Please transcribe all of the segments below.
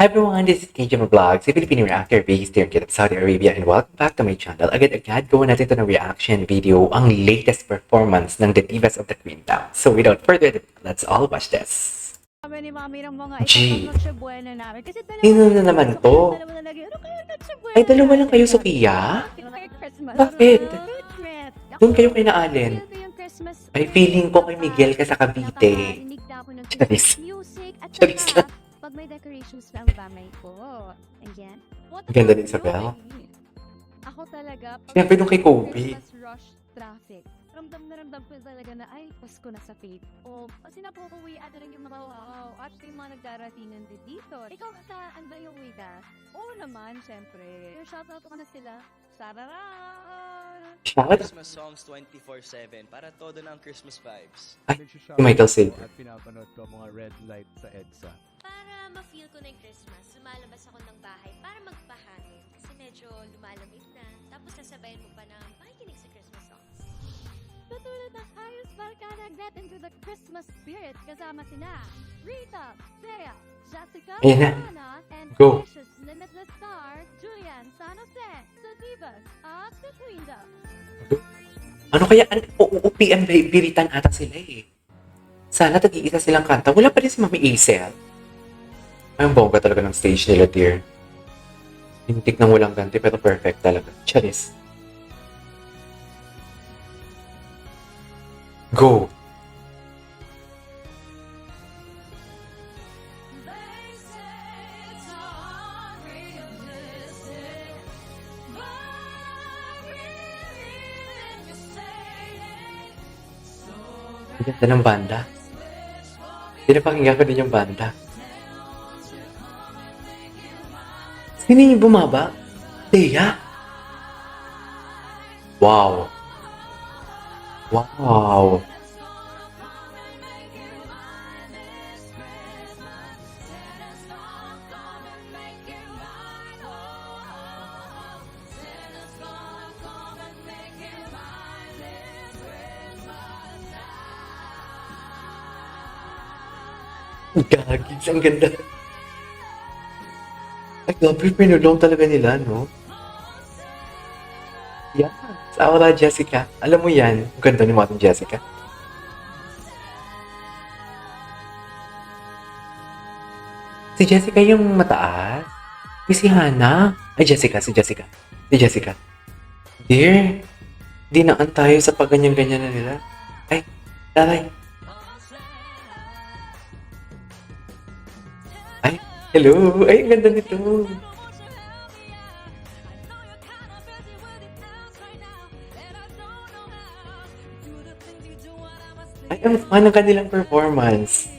Hi everyone, this is KJ Vlogs, a Filipino reactor based here in Saudi Arabia, and welcome back to my channel. Agad-agad gawa natin ito ng reaction video, ang latest performance ng The Divas of the Queentown. So without further ado, let's all watch this. Kami ni Mami ng mga G. Noche Buena namin. Kasi Sino na naman to? Dalawa na lagi. Ano kaya Noche Buena? Ay, dalawa lang kayo, Sofia? Kaya Christmas. Bakit? Treatment. Doon kayo kay na Allen. Ito yung Christmas. Ay, feeling ko kay Miguel ka sa Cavite. Nakakarinig na ako ng Charis. music at Charis saka lang. pag may decorations pa ang bamay ko. Ayan. What Ganda are ni Isabel. you doing? Ako talaga. pag Siyempre nung kay Kobe. Christmas rush traffic. Ramdam ko talaga na, ay, Pasko na sa faith. O, kasi napukuwi at rin yung mga wow, at yung mga nagdaratingan din dito. Ikaw, saan ba yung uwi ka? Oo naman, syempre. Yung shoutout ko na sila. Sarara! Shoutout. Christmas songs 24/7 para todo ng Christmas vibes. Si Michael Silver. At pinapanood ko mga red light sa EDSA. Para ma-feel ko na yung Christmas, lumalabas ako ng bahay para magpahangin. Kasi medyo lumalamig na. Tapos sasabayan mo pa ng pakikinig sa Christmas songs. Tutulad ng ayos barkada, get into the Christmas spirit. Kasama sina Rita, Thea, Jessica, Ayan na. Anna, and Go. precious limitless star, Julian San Jose, the Divas of the Queendom. Ano kaya? PM biritan ata sila eh. Sana tag-iisa silang kanta. Wala pa rin si Mami Isel. Ay, ang bongga talaga ng stage nila, dear. Hintik ng walang ganti, pero perfect talaga. Charis. Go! Ang ganda ng banda. Pinapakinggan ko din yung banda. Sino yung bumaba? Thea? Wow. Wow. Gagis, ang ganda. Ay, grabe, pinulong talaga nila, no? Yan. Aura Jessica. Alam mo yan, ang ganda ni Martin Jessica. Si Jessica yung mataas. Ay, si Hannah. Ay, Jessica, si Jessica. Si Jessica. Dear, di naan tayo sa pagganyan-ganyan na nila. Ay, taray. Ay, hello. Ay, ang ganda nito. Ay, ang fun ng kanilang performance.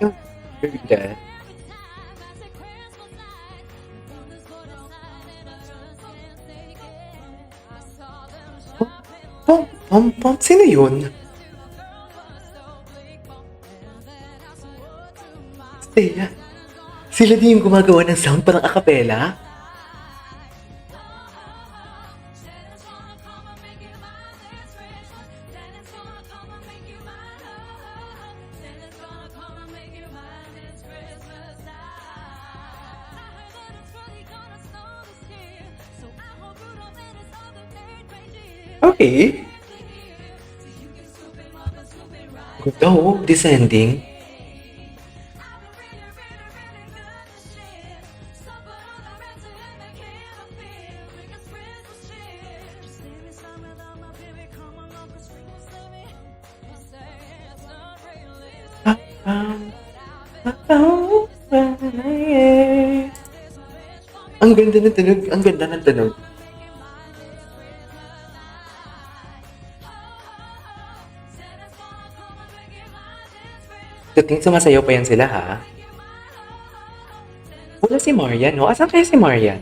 Yung ganda. Pom. Sino yun? Thea. Sila din yung gumagawa ng sound parang acapella? Okay. Good oh, descending. Ang ganda ng tunog. Ang ganda ng tunog. Tuting sumasayaw pa yan sila, ha? Wala si Marian, no? Asan kaya si Marian?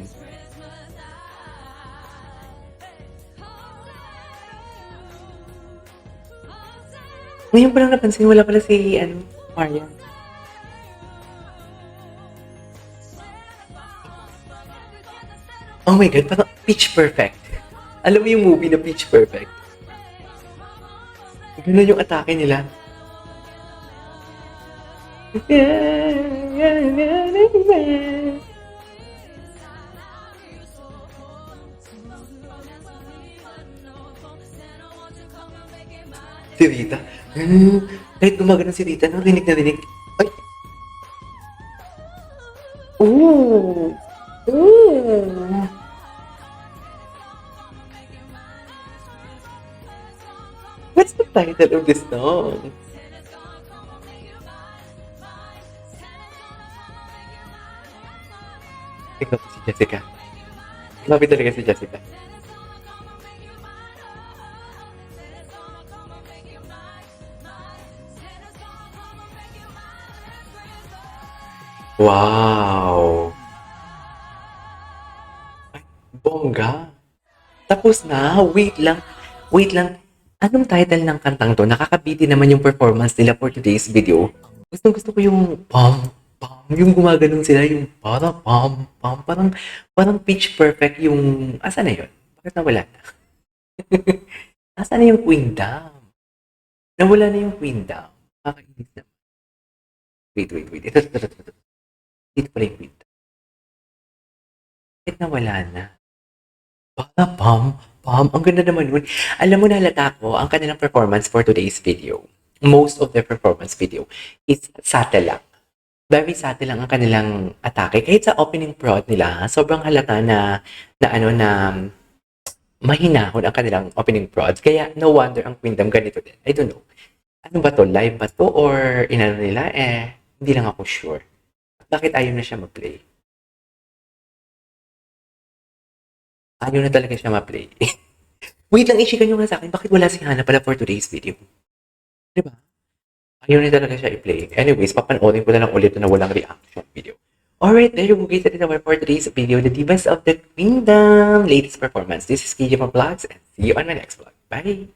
Ngayon ko lang napansin, wala pala si, Marian. Oh my God, parang Pitch Perfect. Alam mo yung movie na Pitch Perfect? Ganun yung atake nila. Si Rita. Kahit gumagano si Rita, no? Rinig na rinig. Ay! Ooh! Ooh! What's the title of this song? Ikaw po si Jessica. Grabe talaga si Jessica. Wow! Ay, bongga. Tapos na. Wait lang. Wait lang. Anong title ng kantang to? Nakakabiti naman yung performance nila for today's video. Gusto ko yung pam, pam. Yung gumaganon sila. Yung para pam, pam. Parang pitch perfect yung... Asa na yun? Bakit nawala na? Asa na yung Queendom? Nawala na yung Queendom. Kakainis na. Wait. Ito. Dito pala yung Queendom. Bakit nawala na? Para pam, pam. Ang ganda naman nun. Alam mo, nahalata ko ang kanilang performance for today's video. Most of their performance video is subtle lang. Very subtle lang ang kanilang atake. Kahit sa opening prod nila, sobrang halata na mahinahon ang kanilang opening prods. Kaya no wonder ang Queendom ganito din. I don't know. Ano ba to? Live ba to? Or inano nila? Hindi lang ako sure. Bakit ayaw na siya mag-play? Ayaw na talaga siya ma-play. Wait lang, ishikan nyo nga sa akin. Bakit wala si Hana pala for today's video? Diba? Ayaw na talaga siya i-play. Anyways, papanoorin ko na lang ulit na walang reaction video. Alright, there you go guys. That is our for today's video. The Divas of the Queendom latest performance. This is KJ from Vlogs and see you on my next vlog. Bye!